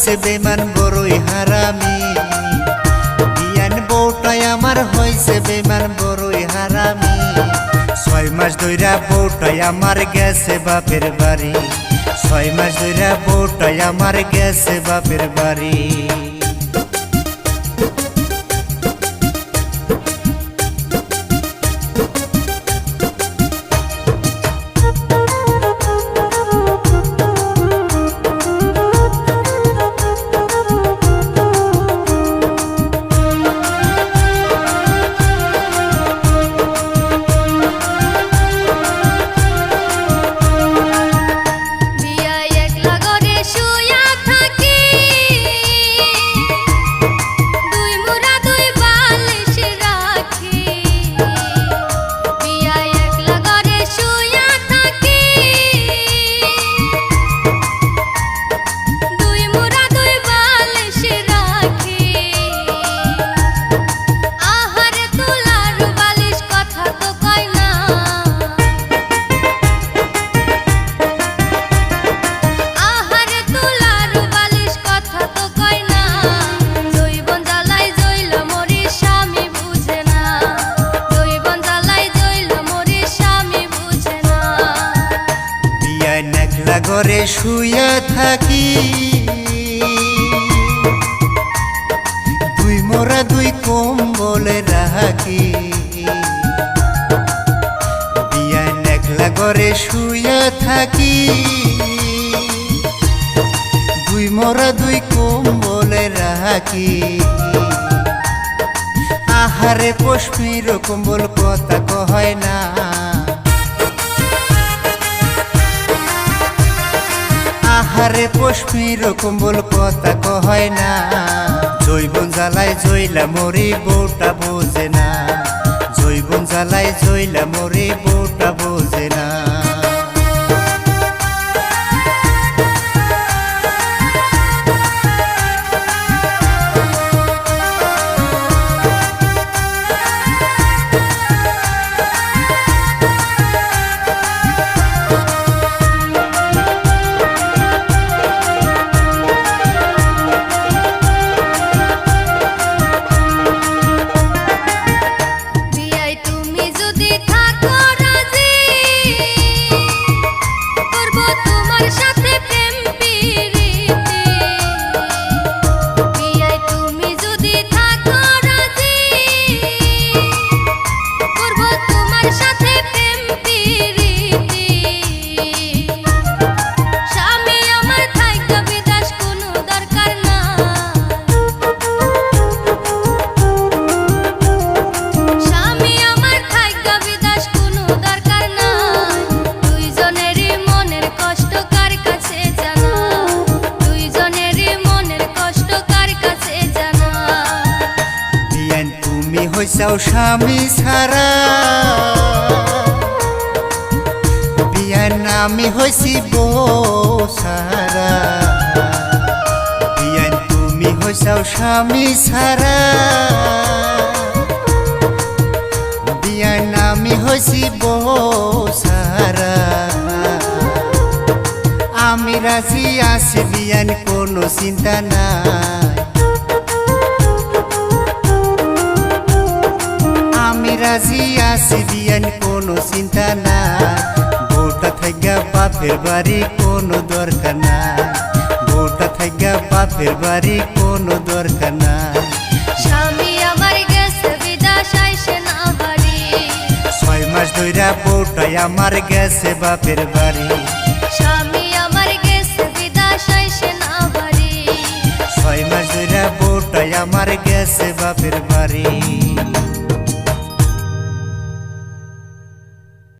হইছে বেমান বড়ই হারামি, বিয়ান বউটাই আমার হইছে বেমান বড়ই হারামি। 6 মাস ধইরা বউটাই আমার গেছে বাপের বাড়ি, 6 মাস ধইরা বউটাই আমার গেছে বাপের বাড়ি। ঘরে শুইয়া থাকি, দুই মোরা দুই কম্বলে রাখি। বিয়ান একলা ঘরে শুইয়া থাকি, দুই মোরা দুই কম্বলে রাখি। আহারে পশমির কম্বল কথা কয় না, আহারে পশমির কম্বল কথা কয় না। জৈবন জ্বালায় জইলা মরি বউটা বোঝে না, জৈবন জ্বালায় জইলা মরি বউটা বোঝে না। হইছাও স্বামী ছাড়া, বিয়ান আমি হইছি বউ ছাড়া। বিয়ান তুমি হইছাও স্বামী ছাড়া, বিয়ান আমি হইছি বউ ছাড়া। আমি রাজি আছি বিয়ান কোনো চিন্তা নাই, রাজি আছি বিয়ান কোনো চিন্তা না। বউটা থাইগা বাপের বাড়ি কোনো দরকার নাই, বউটা থাইগা বাপের বাড়ি কোনো দরকার নাই। স্বামী আমার গেছে বিদেশ আইসে না বাড়ি, 6 মাস ধইরা বউটাই আমার গেছে বাপের বাড়ি, স্বামী আমার গেছে বিদেশ আইসে না বাড়ি। 6 মাস ধইরা বউটাই আমার গেছে বাপের বাড়ি।